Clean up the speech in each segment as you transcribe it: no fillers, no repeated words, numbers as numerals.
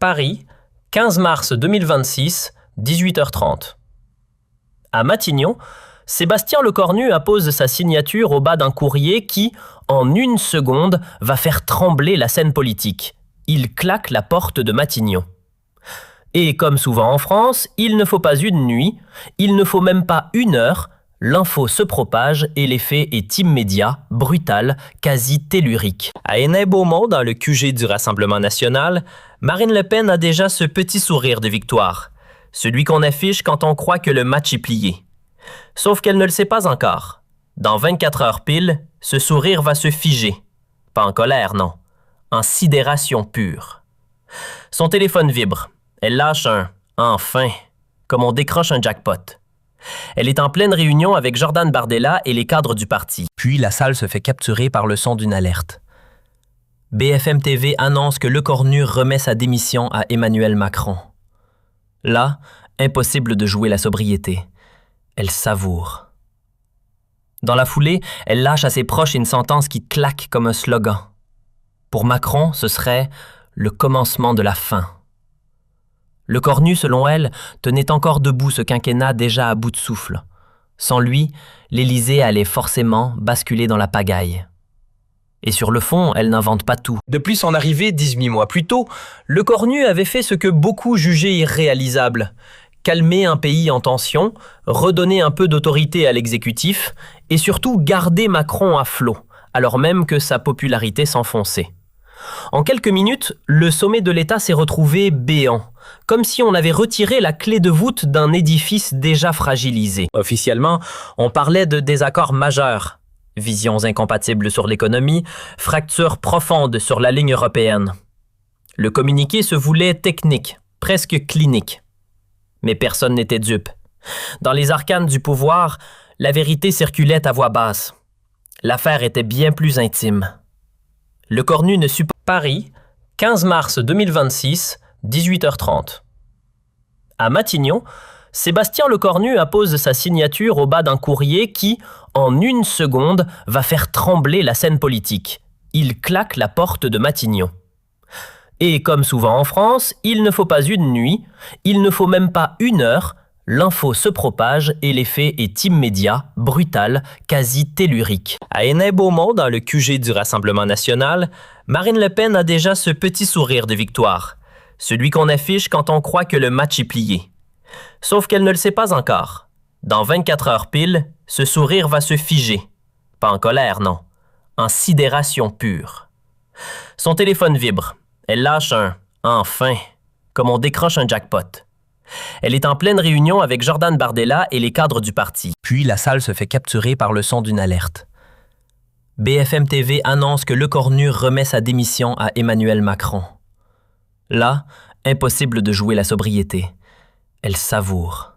Paris, 15 mars 2026, 18h30. À Matignon, Sébastien Lecornu appose sa signature au bas d'un courrier qui, en une seconde, va faire trembler la scène politique. Il claque la porte de Matignon. Et comme souvent en France, il ne faut pas une nuit, il ne faut même pas une heure, l'info se propage et l'effet est immédiat, brutal, quasi tellurique. À Hénin-Beaumont, dans le QG du Rassemblement national, Marine Le Pen a déjà ce petit sourire de victoire, celui qu'on affiche quand on croit que le match est plié. Sauf qu'elle ne le sait pas encore. Dans 24 heures pile, ce sourire va se figer. Pas en colère, non. En sidération pure. Son téléphone vibre. Elle lâche un « enfin », comme on décroche un jackpot. Elle est en pleine réunion avec Jordan Bardella et les cadres du parti. Puis la salle se fait capturer par le son d'une alerte. BFM TV annonce que Lecornu remet sa démission à Emmanuel Macron. Là, impossible de jouer la sobriété. Elle savoure. Dans la foulée, elle lâche à ses proches une sentence qui claque comme un slogan. Pour Macron, ce serait le commencement de la fin. Lecornu, selon elle, tenait encore debout ce quinquennat déjà à bout de souffle. Sans lui, l'Élysée allait forcément basculer dans la pagaille. Et sur le fond, elle n'invente pas tout. Depuis son arrivée 18 mois plus tôt, Lecornu avait fait ce que beaucoup jugeaient irréalisable. Calmer un pays en tension, redonner un peu d'autorité à l'exécutif et surtout garder Macron à flot, alors même que sa popularité s'enfonçait. En quelques minutes, le sommet de l'État s'est retrouvé béant, comme si on avait retiré la clé de voûte d'un édifice déjà fragilisé. Officiellement, on parlait de désaccords majeurs. Visions incompatibles sur l'économie, fractures profondes sur la ligne européenne. Le communiqué se voulait technique, presque clinique. Mais personne n'était dupe. Dans les arcanes du pouvoir, la vérité circulait à voix basse. L'affaire était bien plus intime. Lecornu ne supporte Paris, 15 mars 2026, 18h30. À Matignon, Sébastien Lecornu appose sa signature au bas d'un courrier qui, en une seconde, va faire trembler la scène politique. Il claque la porte de Matignon. Et comme souvent en France, il ne faut pas une nuit, il ne faut même pas une heure, l'info se propage et l'effet est immédiat, brutal, quasi tellurique. À Hénin-Beaumont, dans le QG du Rassemblement national, Marine Le Pen a déjà ce petit sourire de victoire, celui qu'on affiche quand on croit que le match est plié. Sauf qu'elle ne le sait pas encore. Dans 24 heures pile, ce sourire va se figer. Pas en colère, non. En sidération pure. Son téléphone vibre. Elle lâche un « enfin », comme on décroche un jackpot. Elle est en pleine réunion avec Jordan Bardella et les cadres du parti. Puis la salle se fait capturer par le son d'une alerte. BFM TV annonce que Lecornu remet sa démission à Emmanuel Macron. Là, impossible de jouer la sobriété. Elle savoure.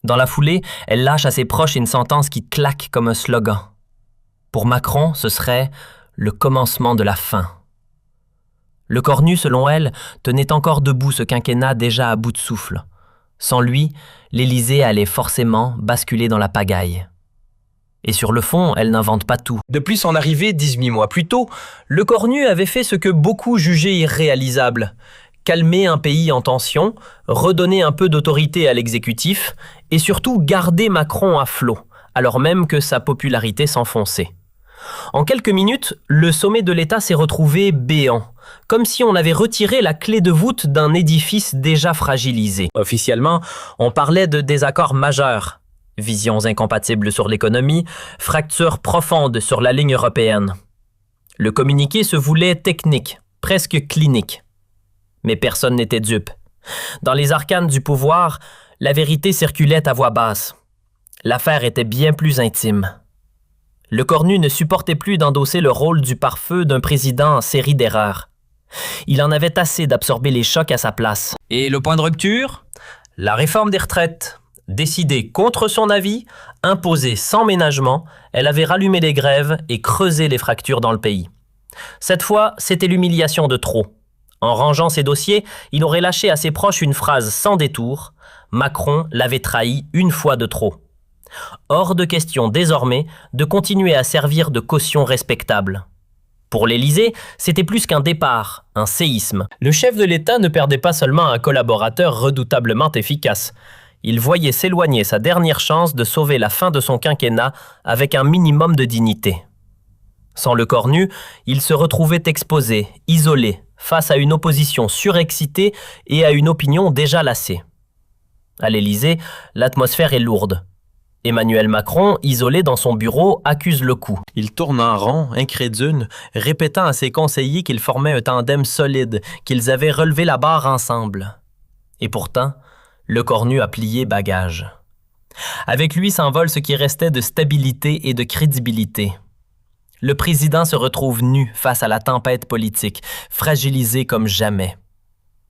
Dans la foulée, elle lâche à ses proches une sentence qui claque comme un slogan. Pour Macron, ce serait le commencement de la fin. Lecornu, selon elle, tenait encore debout ce quinquennat déjà à bout de souffle. Sans lui, l'Élysée allait forcément basculer dans la pagaille. Et sur le fond, elle n'invente pas tout. Depuis son arrivée 18 mois plus tôt, Lecornu avait fait ce que beaucoup jugeaient irréalisable. Calmer un pays en tension, redonner un peu d'autorité à l'exécutif et surtout garder Macron à flot, alors même que sa popularité s'enfonçait. En quelques minutes, le sommet de l'État s'est retrouvé béant, comme si on avait retiré la clé de voûte d'un édifice déjà fragilisé. Officiellement, on parlait de désaccords majeurs. Visions incompatibles sur l'économie, fractures profondes sur la ligne européenne. Le communiqué se voulait technique, presque clinique. Mais personne n'était dupe. Dans les arcanes du pouvoir, la vérité circulait à voix basse. L'affaire était bien plus intime. Lecornu ne supportait plus d'endosser le rôle du pare-feu d'un président en série d'erreurs. Il en avait assez d'absorber les chocs à sa place. Et le point de rupture? La réforme des retraites. Décidée contre son avis, imposée sans ménagement, elle avait rallumé les grèves et creusé les fractures dans le pays. Cette fois, c'était l'humiliation de trop. En rangeant ses dossiers, il aurait lâché à ses proches une phrase sans détour. Macron l'avait trahi une fois de trop. Hors de question désormais de continuer à servir de caution respectable. Pour l'Élysée, c'était plus qu'un départ, un séisme. Le chef de l'État ne perdait pas seulement un collaborateur redoutablement efficace. Il voyait s'éloigner sa dernière chance de sauver la fin de son quinquennat avec un minimum de dignité. Sans le Cornu, il se retrouvait exposé, isolé, face à une opposition surexcitée et à une opinion déjà lassée. À l'Élysée, l'atmosphère est lourde. Emmanuel Macron, isolé dans son bureau, accuse le coup. Il tourne en rond, incrédule, répétant à ses conseillers qu'ils formaient un tandem solide, qu'ils avaient relevé la barre ensemble. Et pourtant, le Cornu a plié bagage. Avec lui s'envole ce qui restait de stabilité et de crédibilité. Le président se retrouve nu face à la tempête politique, fragilisé comme jamais.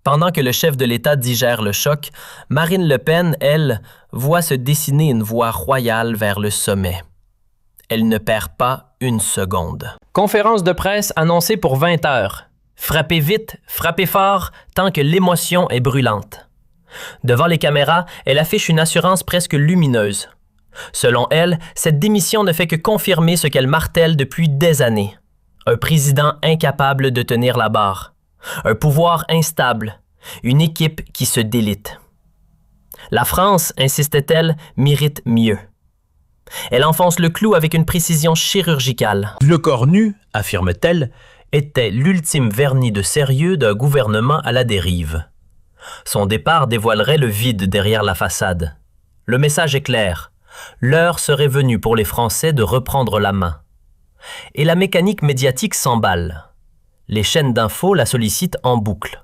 Pendant que le chef de l'État digère le choc, Marine Le Pen, elle, voit se dessiner une voie royale vers le sommet. Elle ne perd pas une seconde. Conférence de presse annoncée pour 20 heures. Frappez vite, frappez fort, tant que l'émotion est brûlante. Devant les caméras, elle affiche une assurance presque lumineuse. Selon elle, cette démission ne fait que confirmer ce qu'elle martèle depuis des années. Un président incapable de tenir la barre. Un pouvoir instable, une équipe qui se délite. La France, insistait-elle, mérite mieux. Elle enfonce le clou avec une précision chirurgicale. Le Cornu, affirme-t-elle, était l'ultime vernis de sérieux d'un gouvernement à la dérive. Son départ dévoilerait le vide derrière la façade. Le message est clair. L'heure serait venue pour les Français de reprendre la main. Et la mécanique médiatique s'emballe. Les chaînes d'infos la sollicitent en boucle.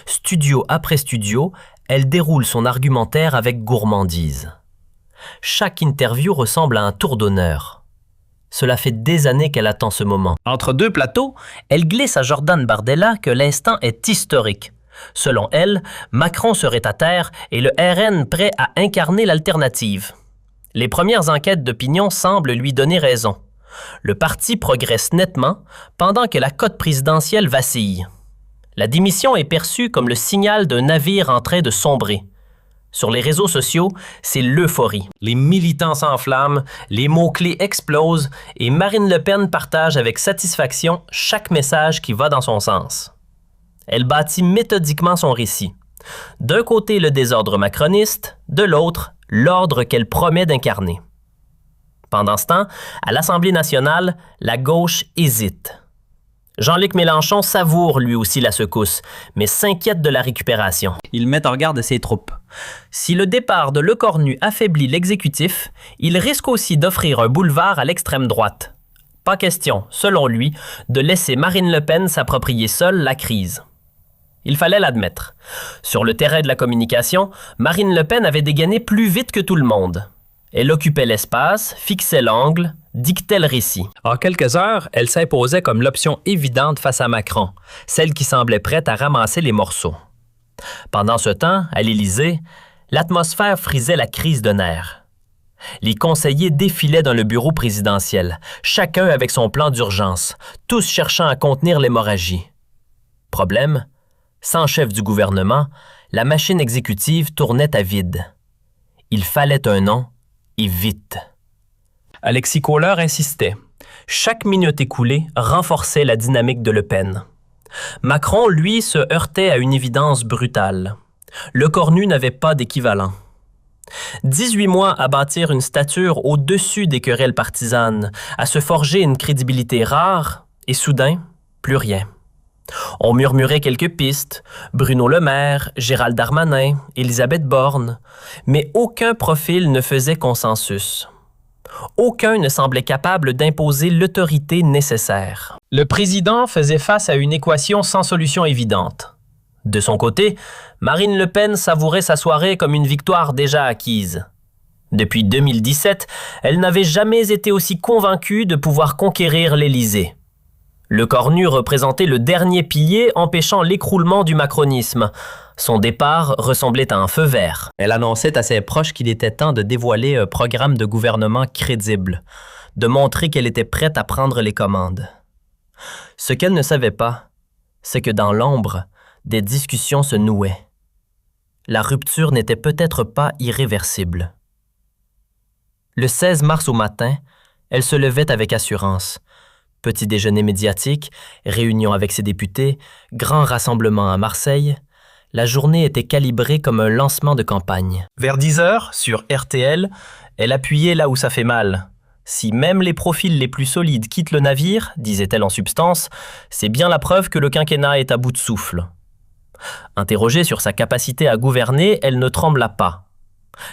Studio après studio, elle déroule son argumentaire avec gourmandise. Chaque interview ressemble à un tour d'honneur. Cela fait des années qu'elle attend ce moment. Entre deux plateaux, elle glisse à Jordan Bardella que l'instant est historique. Selon elle, Macron serait à terre et le RN prêt à incarner l'alternative. Les premières enquêtes d'opinion semblent lui donner raison. Le parti progresse nettement pendant que la cote présidentielle vacille. La démission est perçue comme le signal d'un navire en train de sombrer. Sur les réseaux sociaux, c'est l'euphorie. Les militants s'enflamment, les mots-clés explosent et Marine Le Pen partage avec satisfaction chaque message qui va dans son sens. Elle bâtit méthodiquement son récit. D'un côté, le désordre macroniste, de l'autre, l'ordre qu'elle promet d'incarner. Pendant ce temps, à l'Assemblée nationale, la gauche hésite. Jean-Luc Mélenchon savoure lui aussi la secousse, mais s'inquiète de la récupération. Il met en garde ses troupes. Si le départ de Le Cornu affaiblit l'exécutif, il risque aussi d'offrir un boulevard à l'extrême droite. Pas question, selon lui, de laisser Marine Le Pen s'approprier seule la crise. Il fallait l'admettre. Sur le terrain de la communication, Marine Le Pen avait dégainé plus vite que tout le monde. Elle occupait l'espace, fixait l'angle, dictait le récit. En quelques heures, elle s'imposait comme l'option évidente face à Macron, celle qui semblait prête à ramasser les morceaux. Pendant ce temps, à l'Élysée, l'atmosphère frisait la crise de nerfs. Les conseillers défilaient dans le bureau présidentiel, chacun avec son plan d'urgence, tous cherchant à contenir l'hémorragie. Problème, sans chef du gouvernement, la machine exécutive tournait à vide. Il fallait un nom, et vite. Alexis Kohler insistait. Chaque minute écoulée renforçait la dynamique de Le Pen. Macron, lui, se heurtait à une évidence brutale. Le Cornu n'avait pas d'équivalent. 18 mois à bâtir une stature au-dessus des querelles partisanes, à se forger une crédibilité rare, et soudain, plus rien. On murmurait quelques pistes, Bruno Le Maire, Gérald Darmanin, Élisabeth Borne, mais aucun profil ne faisait consensus. Aucun ne semblait capable d'imposer l'autorité nécessaire. Le président faisait face à une équation sans solution évidente. De son côté, Marine Le Pen savourait sa soirée comme une victoire déjà acquise. Depuis 2017, elle n'avait jamais été aussi convaincue de pouvoir conquérir l'Élysée. Le Cornu représentait le dernier pilier empêchant l'écroulement du macronisme. Son départ ressemblait à un feu vert. Elle annonçait à ses proches qu'il était temps de dévoiler un programme de gouvernement crédible, de montrer qu'elle était prête à prendre les commandes. Ce qu'elle ne savait pas, c'est que dans l'ombre, des discussions se nouaient. La rupture n'était peut-être pas irréversible. Le 16 mars au matin, elle se levait avec assurance. Petit déjeuner médiatique, réunion avec ses députés, grand rassemblement à Marseille. La journée était calibrée comme un lancement de campagne. Vers 10 heures, sur RTL, elle appuyait là où ça fait mal. Si même les profils les plus solides quittent le navire, disait-elle en substance, c'est bien la preuve que le quinquennat est à bout de souffle. Interrogée sur sa capacité à gouverner, elle ne trembla pas.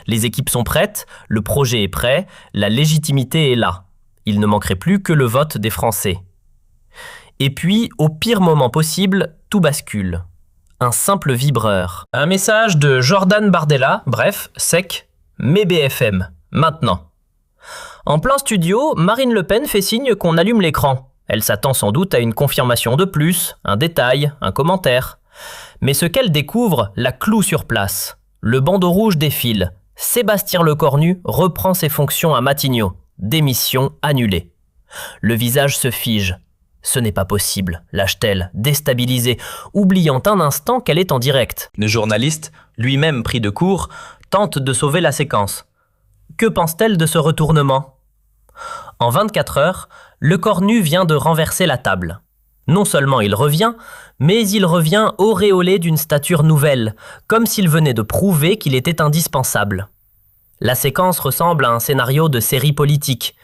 Les équipes sont prêtes, le projet est prêt, la légitimité est là. Il ne manquerait plus que le vote des Français. Et puis, au pire moment possible, tout bascule. Un simple vibreur. Un message de Jordan Bardella, bref, sec, mais BFM, maintenant. En plein studio, Marine Le Pen fait signe qu'on allume l'écran. Elle s'attend sans doute à une confirmation de plus, un détail, un commentaire. Mais ce qu'elle découvre la cloue sur place. Le bandeau rouge défile. Sébastien Lecornu reprend ses fonctions à Matignon. Démission annulée. Le visage se fige. Ce n'est pas possible, lâche-t-elle, déstabilisée, oubliant un instant qu'elle est en direct. Le journaliste, lui-même pris de court, tente de sauver la séquence. Que pense-t-elle de ce retournement ? En 24 heures, Lecornu vient de renverser la table. Non seulement il revient, mais il revient auréolé d'une stature nouvelle, comme s'il venait de prouver qu'il était indispensable. La séquence ressemble à un scénario de série politique,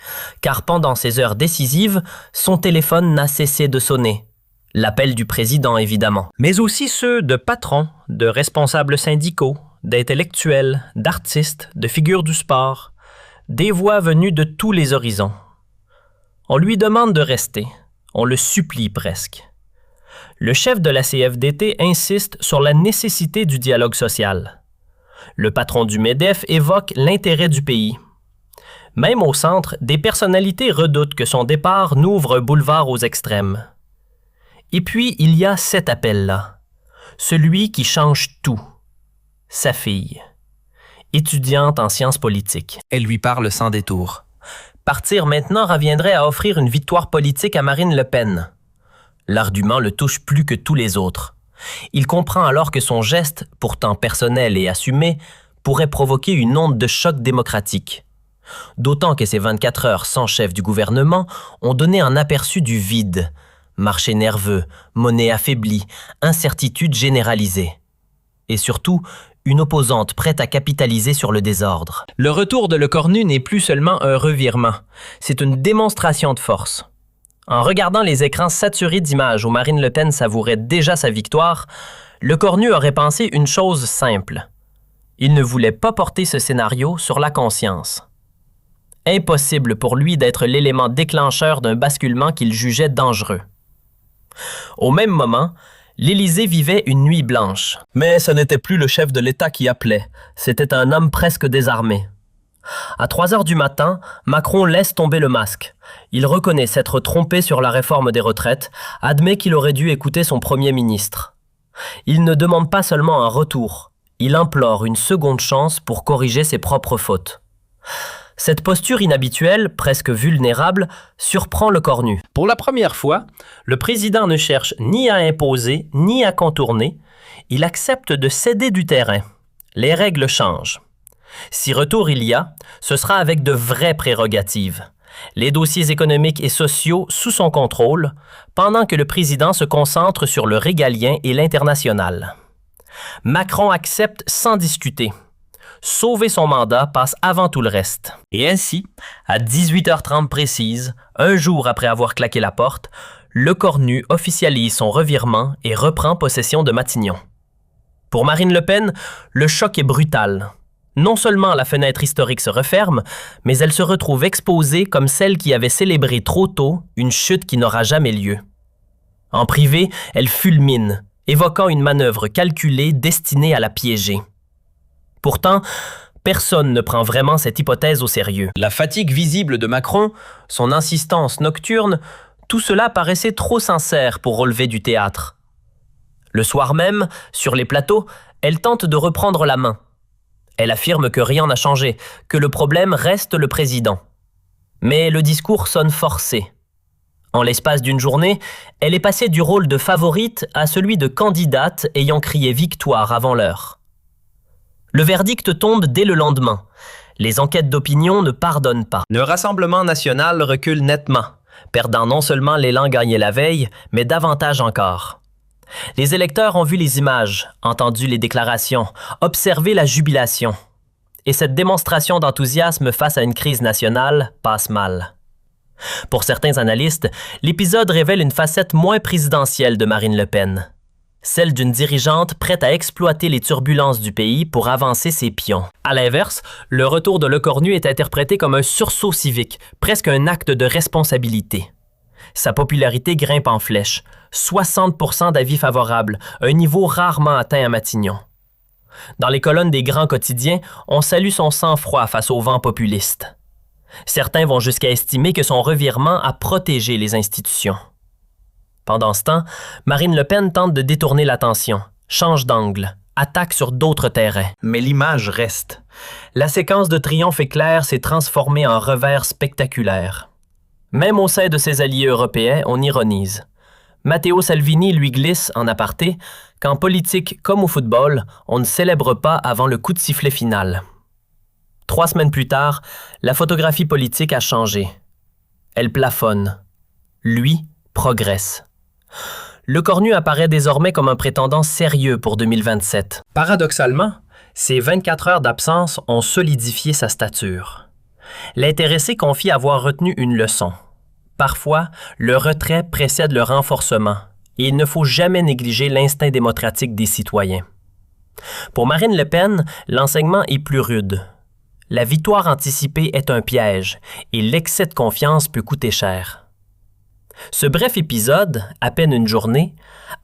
car pendant ces heures décisives, son téléphone n'a cessé de sonner. L'appel du président, évidemment. Mais aussi ceux de patrons, de responsables syndicaux, d'intellectuels, d'artistes, de figures du sport, des voix venues de tous les horizons. On lui demande de rester, on le supplie presque. Le chef de la CFDT insiste sur la nécessité du dialogue social. Le patron du MEDEF évoque l'intérêt du pays. Même au centre, des personnalités redoutent que son départ n'ouvre un boulevard aux extrêmes. Et puis, il y a cet appel-là, celui qui change tout, sa fille, étudiante en sciences politiques. Elle lui parle sans détour. Partir maintenant reviendrait à offrir une victoire politique à Marine Le Pen. L'argument le touche plus que tous les autres. Il comprend alors que son geste, pourtant personnel et assumé, pourrait provoquer une onde de choc démocratique. D'autant que ces 24 heures sans chef du gouvernement ont donné un aperçu du vide. Marché nerveux, monnaie affaiblie, incertitude généralisée. Et surtout, une opposante prête à capitaliser sur le désordre. Le retour de Lecornu n'est plus seulement un revirement, c'est une démonstration de force. En regardant les écrans saturés d'images où Marine Le Pen savourait déjà sa victoire, Lecornu aurait pensé une chose simple. Il ne voulait pas porter ce scénario sur la conscience. Impossible pour lui d'être l'élément déclencheur d'un basculement qu'il jugeait dangereux. Au même moment, l'Élysée vivait une nuit blanche. Mais ce n'était plus le chef de l'État qui appelait, c'était un homme presque désarmé. À 3 heures du matin, Macron laisse tomber le masque. Il reconnaît s'être trompé sur la réforme des retraites, admet qu'il aurait dû écouter son Premier ministre. Il ne demande pas seulement un retour, il implore une seconde chance pour corriger ses propres fautes. Cette posture inhabituelle, presque vulnérable, surprend Lecornu. Pour la première fois, le président ne cherche ni à imposer, ni à contourner. Il accepte de céder du terrain. Les règles changent. Si retour il y a, ce sera avec de vraies prérogatives. Les dossiers économiques et sociaux sous son contrôle, pendant que le président se concentre sur le régalien et l'international. Macron accepte sans discuter. Sauver son mandat passe avant tout le reste. Et ainsi, à 18h30 précise, un jour après avoir claqué la porte, Lecornu officialise son revirement et reprend possession de Matignon. Pour Marine Le Pen, le choc est brutal. Non seulement la fenêtre historique se referme, mais elle se retrouve exposée comme celle qui avait célébré trop tôt une chute qui n'aura jamais lieu. En privé, elle fulmine, évoquant une manœuvre calculée destinée à la piéger. Pourtant, personne ne prend vraiment cette hypothèse au sérieux. La fatigue visible de Macron, son insistance nocturne, tout cela paraissait trop sincère pour relever du théâtre. Le soir même, sur les plateaux, elle tente de reprendre la main. Elle affirme que rien n'a changé, que le problème reste le président. Mais le discours sonne forcé. En l'espace d'une journée, elle est passée du rôle de favorite à celui de candidate ayant crié victoire avant l'heure. Le verdict tombe dès le lendemain. Les enquêtes d'opinion ne pardonnent pas. Le Rassemblement national recule nettement. perdant non seulement l'élan gagné la veille, mais davantage encore. Les électeurs ont vu les images, entendu les déclarations, observé la jubilation. Et cette démonstration d'enthousiasme face à une crise nationale passe mal. Pour certains analystes, l'épisode révèle une facette moins présidentielle de Marine Le Pen, celle d'une dirigeante prête à exploiter les turbulences du pays pour avancer ses pions. À l'inverse, le retour de Lecornu est interprété comme un sursaut civique, presque un acte de responsabilité. Sa popularité grimpe en flèche, 60% d'avis favorables, un niveau rarement atteint à Matignon. Dans les colonnes des grands quotidiens, on salue son sang-froid face au vent populiste. Certains vont jusqu'à estimer que son revirement a protégé les institutions. Pendant ce temps, Marine Le Pen tente de détourner l'attention, change d'angle, attaque sur d'autres terrains. Mais l'image reste. La séquence de triomphe éclair s'est transformée en revers spectaculaire. Même au sein de ses alliés européens, on ironise. Matteo Salvini lui glisse, en aparté, qu'en politique comme au football, on ne célèbre pas avant le coup de sifflet final. 3 semaines plus tard, la photographie politique a changé. Elle plafonne. Lui progresse. Lecornu apparaît désormais comme un prétendant sérieux pour 2027. Paradoxalement, ces 24 heures d'absence ont solidifié sa stature. L'intéressé confie avoir retenu une leçon. Parfois, le retrait précède le renforcement, et il ne faut jamais négliger l'instinct démocratique des citoyens. Pour Marine Le Pen, l'enseignement est plus rude. La victoire anticipée est un piège, et l'excès de confiance peut coûter cher. Ce bref épisode, à peine une journée,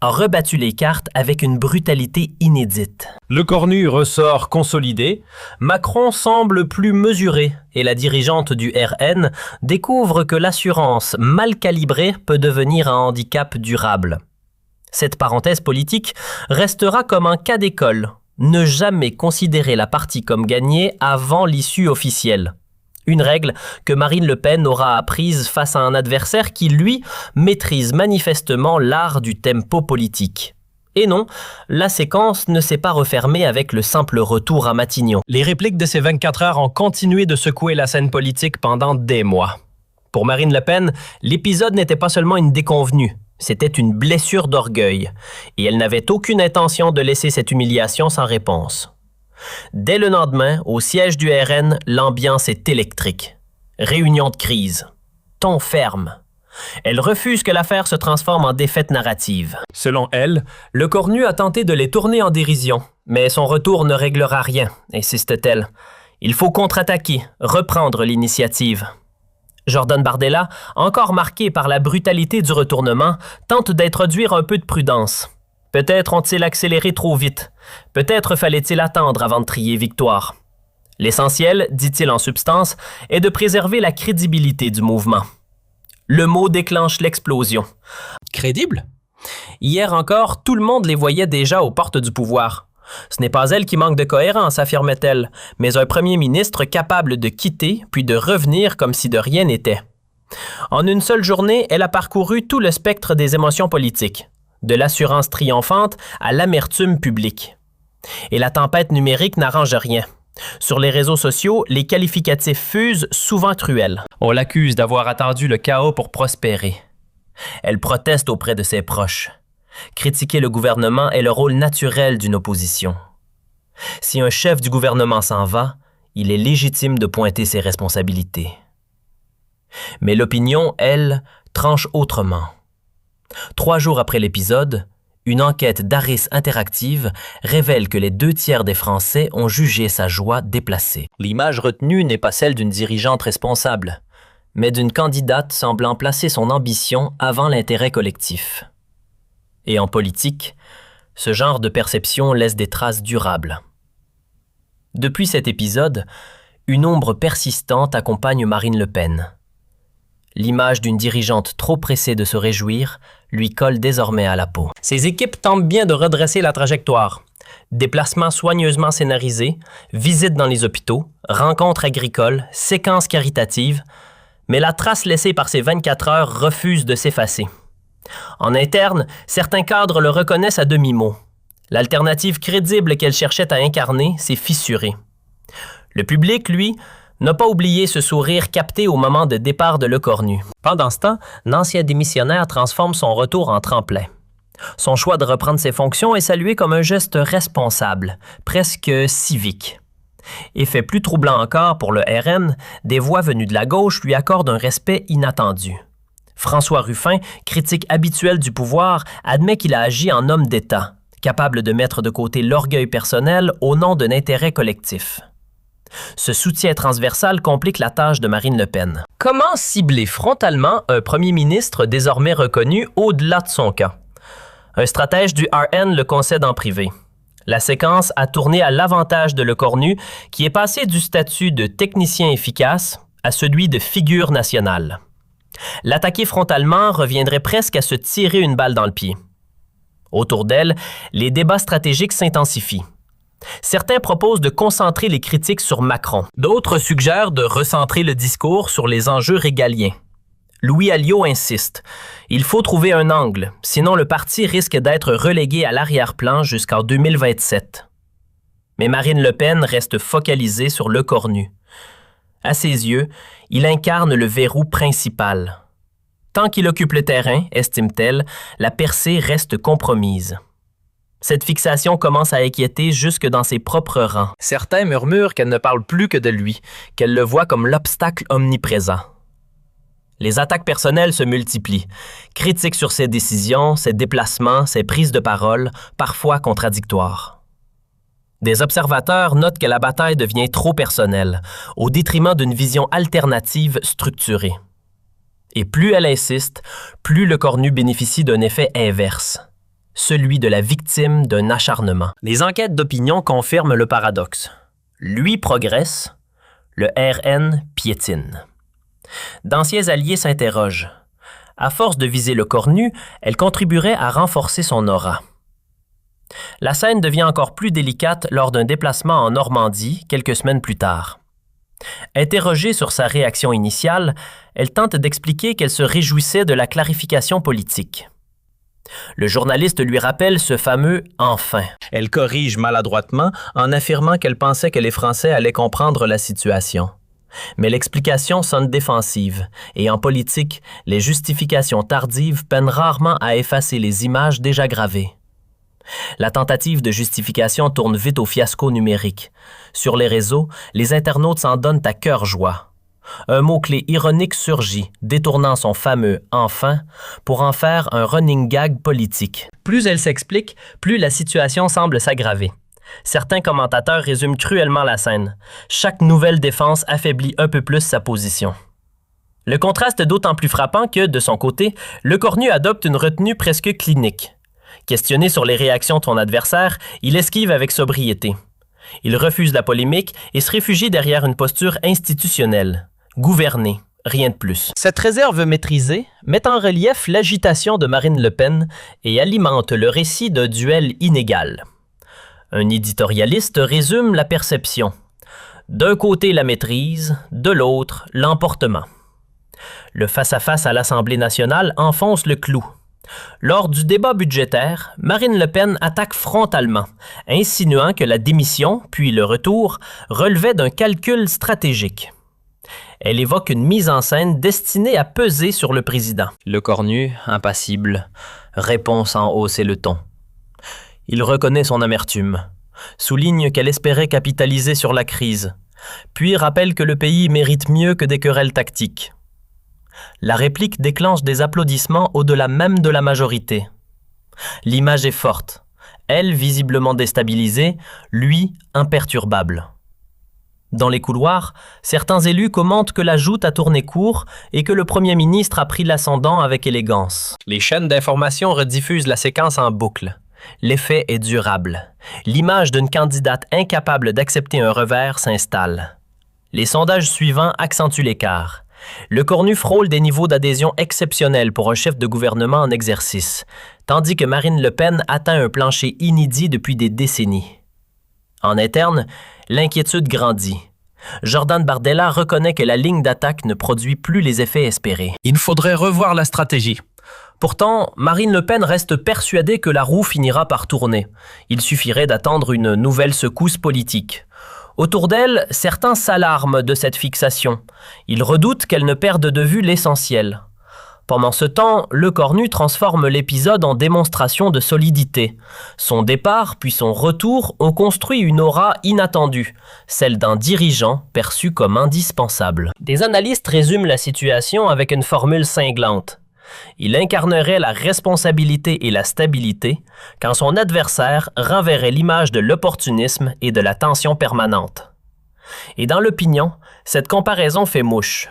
a rebattu les cartes avec une brutalité inédite. Lecornu ressort consolidé, Macron semble plus mesuré et la dirigeante du RN découvre que l'assurance mal calibrée peut devenir un handicap durable. Cette parenthèse politique restera comme un cas d'école. Ne jamais considérer la partie comme gagnée avant l'issue officielle. Une règle que Marine Le Pen aura apprise face à un adversaire qui, lui, maîtrise manifestement l'art du tempo politique. Et non, la séquence ne s'est pas refermée avec le simple retour à Matignon. Les répliques de ces 24 heures ont continué de secouer la scène politique pendant des mois. Pour Marine Le Pen, l'épisode n'était pas seulement une déconvenue, c'était une blessure d'orgueil, et elle n'avait aucune intention de laisser cette humiliation sans réponse. Dès le lendemain, au siège du RN, l'ambiance est électrique. Réunion de crise. Ton ferme. Elle refuse que l'affaire se transforme en défaite narrative. Selon elle, Lecornu a tenté de les tourner en dérision, mais son retour ne réglera rien, insiste-t-elle. Il faut contre-attaquer, reprendre l'initiative. Jordan Bardella, encore marqué par la brutalité du retournement, tente d'introduire un peu de prudence. Peut-être ont-ils accéléré trop vite. Peut-être fallait-il attendre avant de trier victoire. L'essentiel, dit-il en substance, est de préserver la crédibilité du mouvement. Le mot déclenche l'explosion. Crédible? Hier encore, tout le monde les voyait déjà aux portes du pouvoir. Ce n'est pas elle qui manque de cohérence, affirmait-elle, mais un premier ministre capable de quitter puis de revenir comme si de rien n'était. En une seule journée, elle a parcouru tout le spectre des émotions politiques, de l'assurance triomphante à l'amertume publique. Et la tempête numérique n'arrange rien. Sur les réseaux sociaux, les qualificatifs fusent, souvent cruels. On l'accuse d'avoir attendu le chaos pour prospérer. Elle proteste auprès de ses proches. Critiquer le gouvernement est le rôle naturel d'une opposition. Si un chef du gouvernement s'en va, il est légitime de pointer ses responsabilités. Mais l'opinion, elle, tranche autrement. 3 jours après l'épisode, une enquête d'Harris Interactive révèle que les 2/3 des Français ont jugé sa joie déplacée. L'image retenue n'est pas celle d'une dirigeante responsable, mais d'une candidate semblant placer son ambition avant l'intérêt collectif. Et en politique, ce genre de perception laisse des traces durables. Depuis cet épisode, une ombre persistante accompagne Marine Le Pen. L'image d'une dirigeante trop pressée de se réjouir lui colle désormais à la peau. Ses équipes tentent bien de redresser la trajectoire. Déplacements soigneusement scénarisés, visites dans les hôpitaux, rencontres agricoles, séquences caritatives, mais la trace laissée par ces 24 heures refuse de s'effacer. En interne, certains cadres le reconnaissent à demi-mot. L'alternative crédible qu'elle cherchait à incarner s'est fissurée. Le public, lui, n'a pas oublié ce sourire capté au moment de départ de Lecornu. Pendant ce temps, l'ancien démissionnaire transforme son retour en tremplin. Son choix de reprendre ses fonctions est salué comme un geste responsable, presque civique. Effet plus troublant encore pour le RN, des voix venues de la gauche lui accordent un respect inattendu. François Ruffin, critique habituel du pouvoir, admet qu'il a agi en homme d'État, capable de mettre de côté l'orgueil personnel au nom d'un intérêt collectif. Ce soutien transversal complique la tâche de Marine Le Pen. Comment cibler frontalement un premier ministre désormais reconnu au-delà de son camp? Un stratège du RN le concède en privé. La séquence a tourné à l'avantage de Lecornu, qui est passé du statut de technicien efficace à celui de figure nationale. L'attaquer frontalement reviendrait presque à se tirer une balle dans le pied. Autour d'elle, les débats stratégiques s'intensifient. Certains proposent de concentrer les critiques sur Macron. D'autres suggèrent de recentrer le discours sur les enjeux régaliens. Louis Alliot insiste. Il faut trouver un angle, sinon le parti risque d'être relégué à l'arrière-plan jusqu'en 2027. Mais Marine Le Pen reste focalisée sur Lecornu. À ses yeux, il incarne le verrou principal. Tant qu'il occupe le terrain, estime-t-elle, la percée reste compromise. Cette fixation commence à inquiéter jusque dans ses propres rangs. Certains murmurent qu'elle ne parle plus que de lui, qu'elle le voit comme l'obstacle omniprésent. Les attaques personnelles se multiplient, critiques sur ses décisions, ses déplacements, ses prises de parole, parfois contradictoires. Des observateurs notent que la bataille devient trop personnelle, au détriment d'une vision alternative structurée. Et plus elle insiste, plus Lecornu bénéficie d'un effet inverse, celui de la victime d'un acharnement. Les enquêtes d'opinion confirment le paradoxe. Lui progresse, le RN piétine. D'anciens alliés s'interrogent. À force de viser Lecornu, elle contribuerait à renforcer son aura. La scène devient encore plus délicate lors d'un déplacement en Normandie quelques semaines plus tard. Interrogée sur sa réaction initiale, elle tente d'expliquer qu'elle se réjouissait de la clarification politique. Le journaliste lui rappelle ce fameux « enfin ». Elle corrige maladroitement en affirmant qu'elle pensait que les Français allaient comprendre la situation. Mais l'explication sonne défensive, et en politique, les justifications tardives peinent rarement à effacer les images déjà gravées. La tentative de justification tourne vite au fiasco numérique. Sur les réseaux, les internautes s'en donnent à cœur joie. Un mot-clé ironique surgit, détournant son fameux « enfin » pour en faire un running gag politique. Plus elle s'explique, plus la situation semble s'aggraver. Certains commentateurs résument cruellement la scène. Chaque nouvelle défense affaiblit un peu plus sa position. Le contraste est d'autant plus frappant que, de son côté, Lecornu adopte une retenue presque clinique. Questionné sur les réactions de son adversaire, il esquive avec sobriété. Il refuse la polémique et se réfugie derrière une posture institutionnelle. Gouverner, rien de plus. Cette réserve maîtrisée met en relief l'agitation de Marine Le Pen et alimente le récit d'un duel inégal. Un éditorialiste résume la perception. D'un côté la maîtrise, de l'autre l'emportement. Le face-à-face à l'Assemblée nationale enfonce le clou. Lors du débat budgétaire, Marine Le Pen attaque frontalement, insinuant que la démission, puis le retour, relevait d'un calcul stratégique. Elle évoque une mise en scène destinée à peser sur le président. Lecornu, impassible, répond sans hausser le ton. Il reconnaît son amertume, souligne qu'elle espérait capitaliser sur la crise, puis rappelle que le pays mérite mieux que des querelles tactiques. La réplique déclenche des applaudissements au-delà même de la majorité. L'image est forte, elle visiblement déstabilisée, lui imperturbable. Dans les couloirs, certains élus commentent que la joute a tourné court et que le premier ministre a pris l'ascendant avec élégance. Les chaînes d'information rediffusent la séquence en boucle. L'effet est durable. L'image d'une candidate incapable d'accepter un revers s'installe. Les sondages suivants accentuent l'écart. Lecornu frôle des niveaux d'adhésion exceptionnels pour un chef de gouvernement en exercice, tandis que Marine Le Pen atteint un plancher inédit depuis des décennies. En interne, l'inquiétude grandit. Jordan Bardella reconnaît que la ligne d'attaque ne produit plus les effets espérés. Il faudrait revoir la stratégie. Pourtant, Marine Le Pen reste persuadée que la roue finira par tourner. Il suffirait d'attendre une nouvelle secousse politique. Autour d'elle, certains s'alarment de cette fixation. Ils redoutent qu'elle ne perde de vue l'essentiel. Pendant ce temps, Lecornu transforme l'épisode en démonstration de solidité. Son départ puis son retour ont construit une aura inattendue, celle d'un dirigeant perçu comme indispensable. Des analystes résument la situation avec une formule cinglante. Il incarnerait la responsabilité et la stabilité, quand son adversaire renverrait l'image de l'opportunisme et de la tension permanente. Et dans l'opinion, cette comparaison fait mouche.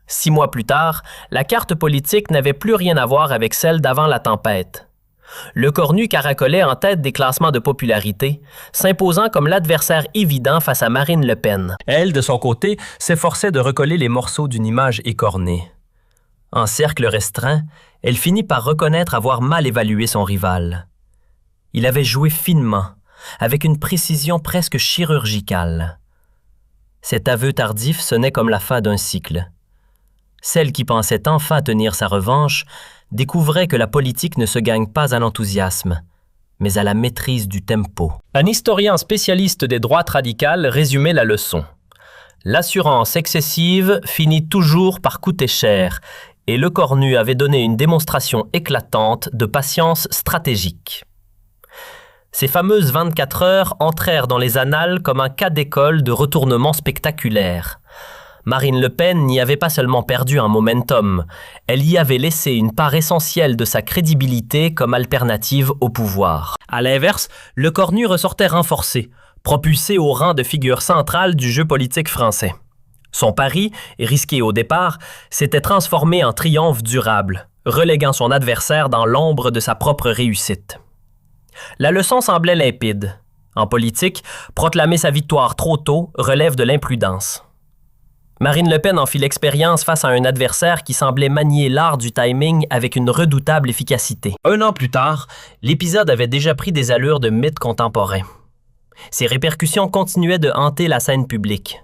6 mois plus tard, la carte politique n'avait plus rien à voir avec celle d'avant la tempête. Lecornu caracolait en tête des classements de popularité, s'imposant comme l'adversaire évident face à Marine Le Pen. Elle, de son côté, s'efforçait de recoller les morceaux d'une image écornée. En cercle restreint, elle finit par reconnaître avoir mal évalué son rival. Il avait joué finement, avec une précision presque chirurgicale. Cet aveu tardif sonnait comme la fin d'un cycle. Celle qui pensait enfin tenir sa revanche découvrait que la politique ne se gagne pas à l'enthousiasme, mais à la maîtrise du tempo. Un historien spécialiste des droites radicales résumait la leçon. L'assurance excessive finit toujours par coûter cher, et Lecornu avait donné une démonstration éclatante de patience stratégique. Ces fameuses 24 heures entrèrent dans les annales comme un cas d'école de retournement spectaculaire. Marine Le Pen n'y avait pas seulement perdu un momentum, elle y avait laissé une part essentielle de sa crédibilité comme alternative au pouvoir. À l'inverse, Lecornu ressortait renforcé, propulsé au rang de figure centrale du jeu politique français. Son pari, risqué au départ, s'était transformé en triomphe durable, reléguant son adversaire dans l'ombre de sa propre réussite. La leçon semblait limpide. En politique, proclamer sa victoire trop tôt relève de l'imprudence. Marine Le Pen en fit l'expérience face à un adversaire qui semblait manier l'art du timing avec une redoutable efficacité. 1 an plus tard, l'épisode avait déjà pris des allures de mythe contemporain. Ses répercussions continuaient de hanter la scène publique.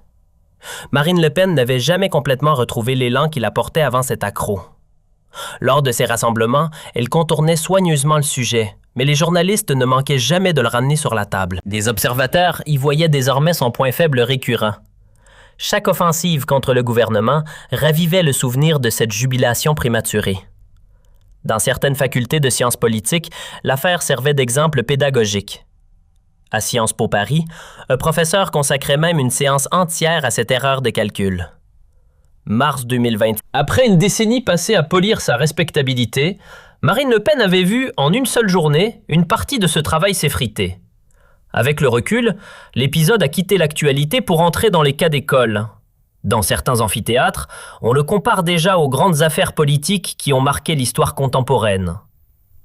Marine Le Pen n'avait jamais complètement retrouvé l'élan qui la portait avant cet accroc. Lors de ses rassemblements, elle contournait soigneusement le sujet, mais les journalistes ne manquaient jamais de le ramener sur la table. Des observateurs y voyaient désormais son point faible récurrent. Chaque offensive contre le gouvernement ravivait le souvenir de cette jubilation prématurée. Dans certaines facultés de sciences politiques, l'affaire servait d'exemple pédagogique. À Sciences Po Paris, un professeur consacrait même une séance entière à cette erreur de calcul. Mars 2020. Après une décennie passée à polir sa respectabilité, Marine Le Pen avait vu, en une seule journée, une partie de ce travail s'effriter. Avec le recul, l'épisode a quitté l'actualité pour entrer dans les cas d'école. Dans certains amphithéâtres, on le compare déjà aux grandes affaires politiques qui ont marqué l'histoire contemporaine.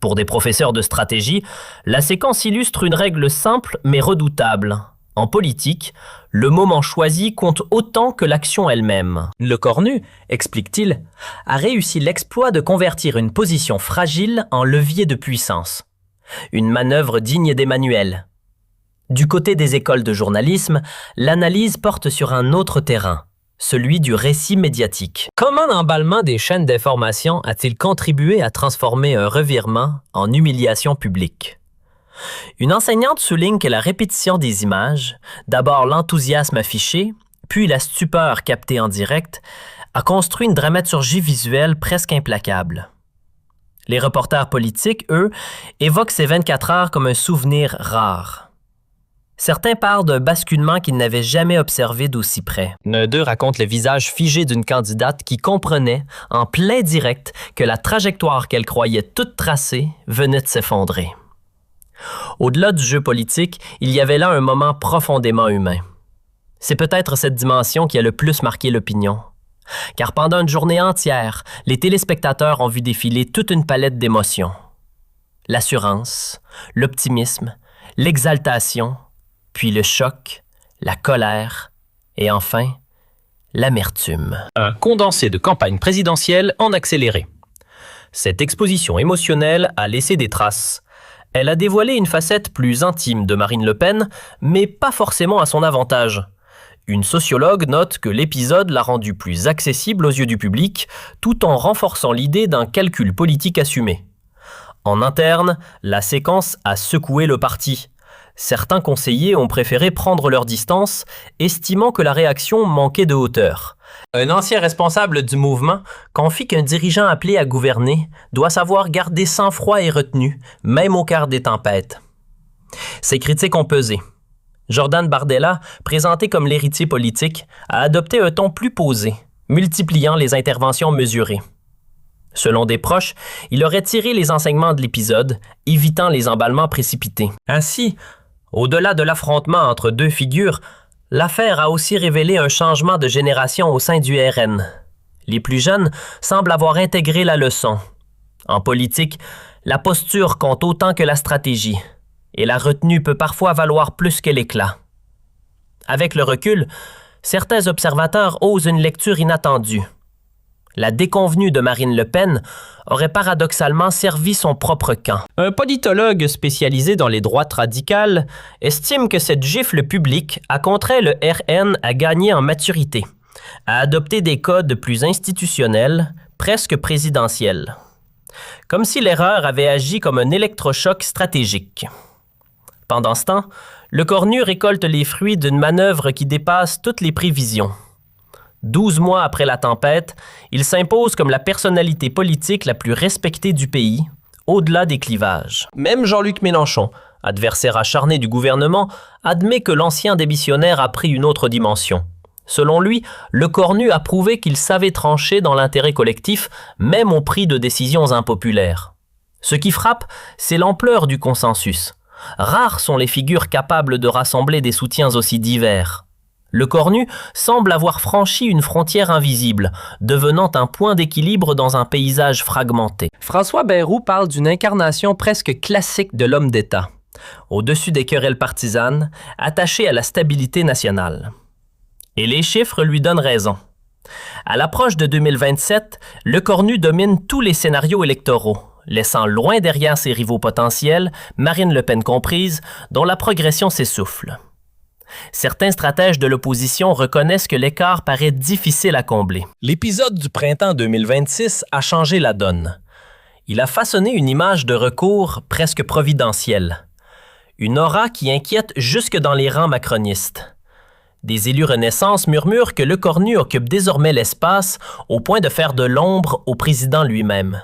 Pour des professeurs de stratégie, la séquence illustre une règle simple mais redoutable. En politique, le moment choisi compte autant que l'action elle-même. Lecornu, explique-t-il, a réussi l'exploit de convertir une position fragile en levier de puissance. Une manœuvre digne d'Emmanuel. Du côté des écoles de journalisme, l'analyse porte sur un autre terrain, celui du récit médiatique. Comment l'emballement des chaînes d'information a-t-il contribué à transformer un revirement en humiliation publique? Une enseignante souligne que la répétition des images, d'abord l'enthousiasme affiché, puis la stupeur captée en direct, a construit une dramaturgie visuelle presque implacable. Les reporters politiques, eux, évoquent ces 24 heures comme un souvenir rare. Certains parlent d'un basculement qu'ils n'avaient jamais observé d'aussi près. L'un d'eux raconte le visage figé d'une candidate qui comprenait, en plein direct, que la trajectoire qu'elle croyait toute tracée venait de s'effondrer. Au-delà du jeu politique, il y avait là un moment profondément humain. C'est peut-être cette dimension qui a le plus marqué l'opinion. Car pendant une journée entière, les téléspectateurs ont vu défiler toute une palette d'émotions. L'assurance, l'optimisme, l'exaltation, puis le choc, la colère et enfin, l'amertume. Un condensé de campagne présidentielle en accéléré. Cette exposition émotionnelle a laissé des traces. Elle a dévoilé une facette plus intime de Marine Le Pen, mais pas forcément à son avantage. Une sociologue note que l'épisode l'a rendue plus accessible aux yeux du public, tout en renforçant l'idée d'un calcul politique assumé. En interne, la séquence a secoué le parti. Certains conseillers ont préféré prendre leur distance, estimant que la réaction manquait de hauteur. Un ancien responsable du mouvement confie qu'un dirigeant appelé à gouverner doit savoir garder sang-froid et retenue, même au cœur des tempêtes. Ces critiques ont pesé. Jordan Bardella, présenté comme l'héritier politique, a adopté un ton plus posé, multipliant les interventions mesurées. Selon des proches, il aurait tiré les enseignements de l'épisode, évitant les emballements précipités. Ainsi, au-delà de l'affrontement entre deux figures, l'affaire a aussi révélé un changement de génération au sein du RN. Les plus jeunes semblent avoir intégré la leçon. En politique, la posture compte autant que la stratégie, et la retenue peut parfois valoir plus que l'éclat. Avec le recul, certains observateurs osent une lecture inattendue. La déconvenue de Marine Le Pen aurait paradoxalement servi son propre camp. Un politologue spécialisé dans les droites radicales estime que cette gifle publique a contraint le RN à gagner en maturité, à adopter des codes plus institutionnels, presque présidentiels. Comme si l'erreur avait agi comme un électrochoc stratégique. Pendant ce temps, le cornu récolte les fruits d'une manœuvre qui dépasse toutes les prévisions. 12 mois après la tempête, il s'impose comme la personnalité politique la plus respectée du pays, au-delà des clivages. Même Jean-Luc Mélenchon, adversaire acharné du gouvernement, admet que l'ancien démissionnaire a pris une autre dimension. Selon lui, le cornu a prouvé qu'il savait trancher dans l'intérêt collectif, même au prix de décisions impopulaires. Ce qui frappe, c'est l'ampleur du consensus. Rares sont les figures capables de rassembler des soutiens aussi divers. Le cornu semble avoir franchi une frontière invisible, devenant un point d'équilibre dans un paysage fragmenté. François Bayrou parle d'une incarnation presque classique de l'homme d'État, au-dessus des querelles partisanes, attaché à la stabilité nationale. Et les chiffres lui donnent raison. À l'approche de 2027, le cornu domine tous les scénarios électoraux, laissant loin derrière ses rivaux potentiels, Marine Le Pen comprise, dont la progression s'essouffle. Certains stratèges de l'opposition reconnaissent que l'écart paraît difficile à combler. L'épisode du printemps 2026 a changé la donne. Il a façonné une image de recours presque providentielle. Une aura qui inquiète jusque dans les rangs macronistes. Des élus Renaissance murmurent que le cornu occupe désormais l'espace au point de faire de l'ombre au président lui-même.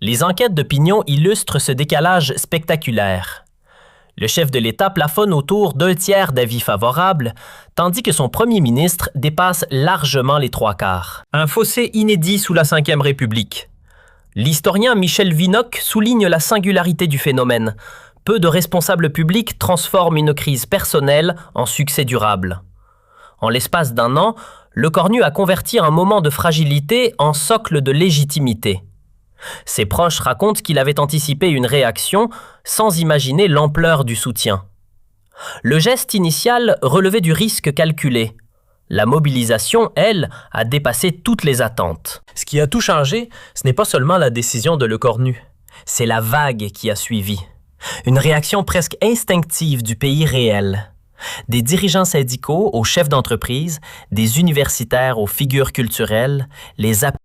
Les enquêtes d'opinion illustrent ce décalage spectaculaire. Le chef de l'État plafonne autour d'un tiers d'avis favorables, tandis que son premier ministre dépasse largement les 3/4. Un fossé inédit sous la Ve République. L'historien Michel Vinocq souligne la singularité du phénomène. Peu de responsables publics transforment une crise personnelle en succès durable. En l'espace d'un an, le cornu a converti un moment de fragilité en socle de légitimité. Ses proches racontent qu'il avait anticipé une réaction sans imaginer l'ampleur du soutien. Le geste initial relevait du risque calculé. La mobilisation, elle, a dépassé toutes les attentes. Ce qui a tout changé, ce n'est pas seulement la décision de Le Cornu, c'est la vague qui a suivi. Une réaction presque instinctive du pays réel. Des dirigeants syndicaux aux chefs d'entreprise, des universitaires aux figures culturelles, les appels